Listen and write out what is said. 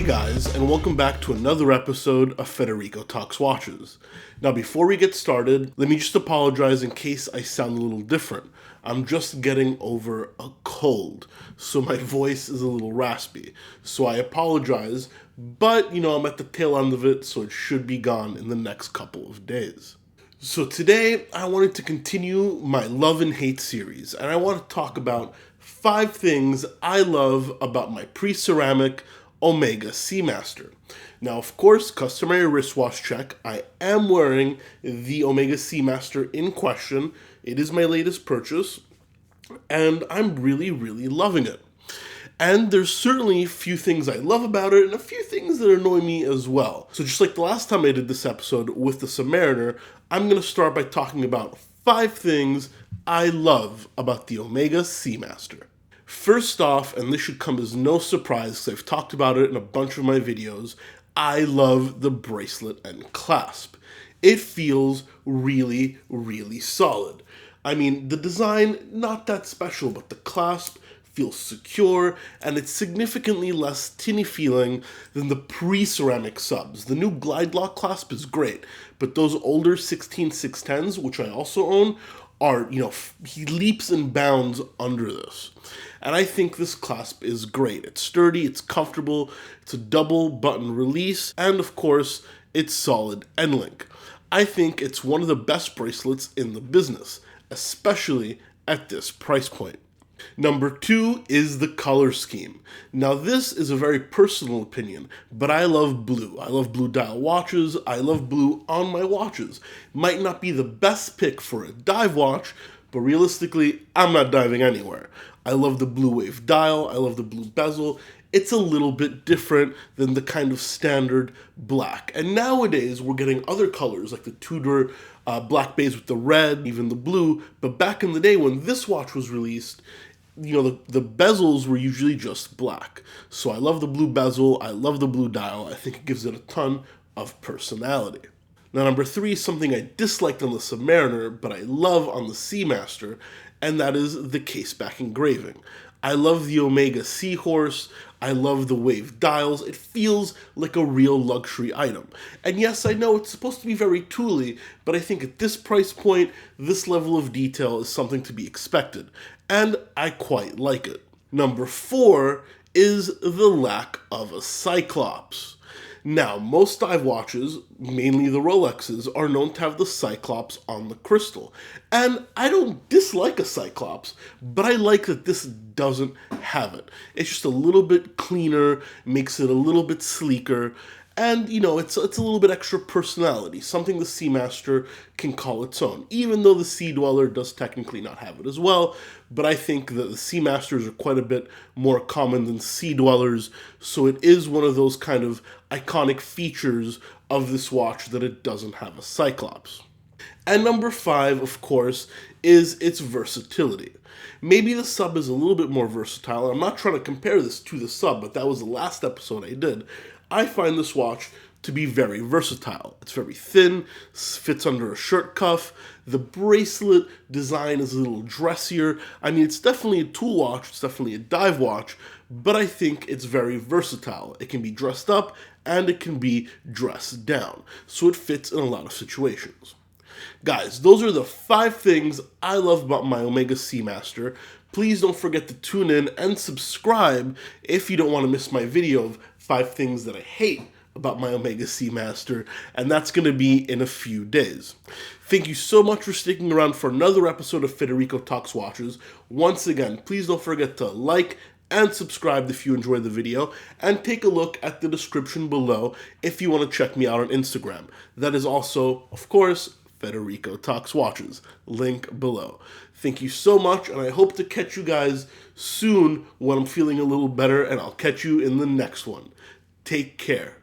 guys, and welcome back to another episode of Federico Talks Watches. Now before we get started, let me just apologize in case I sound a little different. I'm just getting over a cold, so my voice is a little raspy. So I apologize, but I'm at the tail end of it, so it should be gone in the next couple of days. So today, I wanted to continue my love and hate series, and I want to talk about 5 things I love about my pre-ceramic Omega Seamaster. Now, of course, customary wristwatch check. I am wearing the Omega Seamaster in question. It is my latest purchase, and I'm really, really loving it. And there's certainly a few things I love about it, and a few things that annoy me as well. So just like the last time I did this episode with the Submariner, I'm going to start by talking about 5 things I love about the Omega Seamaster. First off, and this should come as no surprise because I've talked about it in a bunch of my videos, I love the bracelet and clasp. It feels really, really solid. I mean, the design, not that special, but the clasp feels secure, and it's significantly less tinny feeling than the pre-ceramic subs. The new Glide Lock clasp is great, but those older 16610s, which I also own, are, he leaps and bounds under this. And I think this clasp is great. It's sturdy, it's comfortable, it's a double button release, and of course, it's solid end link. I think it's one of the best bracelets in the business, especially at this price point. Number 2 is the color scheme. Now this is a very personal opinion, but I love blue. I love blue dial watches. I love blue on my watches. Might not be the best pick for a dive watch, but realistically, I'm not diving anywhere. I love the blue wave dial. I love the blue bezel. It's a little bit different than the kind of standard black. And nowadays, we're getting other colors like the Tudor black base with the red, even the blue. But back in the day when this watch was released, the bezels were usually just black. So I love the blue bezel. I love the blue dial. I think it gives it a ton of personality. Now, number 3 is something I disliked on the Submariner, but I love on the Seamaster, and that is the case back engraving. I love the Omega Seahorse. I love the wave dials. It feels like a real luxury item. And yes, I know it's supposed to be very tooly, but I think at this price point, this level of detail is something to be expected. And I quite like it. Number 4 is the lack of a Cyclops. Now, most dive watches, mainly the Rolexes, are known to have the Cyclops on the crystal. And I don't dislike a Cyclops, but I like that this doesn't have it. It's just a little bit cleaner, makes it a little bit sleeker, and, it's a little bit extra personality, something the Seamaster can call its own, even though the Sea Dweller does technically not have it as well. But I think that the Seamasters are quite a bit more common than Sea Dwellers, so it is one of those kind of iconic features of this watch that it doesn't have a Cyclops. And number 5, of course, is its versatility. Maybe the sub is a little bit more versatile. I'm not trying to compare this to the sub, but that was the last episode I did. I find this watch to be very versatile. It's very thin, fits under a shirt cuff. The bracelet design is a little dressier. I mean, it's definitely a tool watch, it's definitely a dive watch, but I think it's very versatile. It can be dressed up and it can be dressed down, so it fits in a lot of situations. Guys, those are the 5 things I love about my Omega Seamaster. Please don't forget to tune in and subscribe if you don't want to miss my video of 5 things that I hate about my Omega Seamaster, and that's going to be in a few days. Thank you so much for sticking around for another episode of Federico Talks Watches. Once again, please don't forget to like and subscribe if you enjoyed the video, and take a look at the description below if you want to check me out on Instagram. That is also, of course, Federico Talks Watches. Link below. Thank you so much, and I hope to catch you guys soon when I'm feeling a little better, and I'll catch you in the next one. Take care.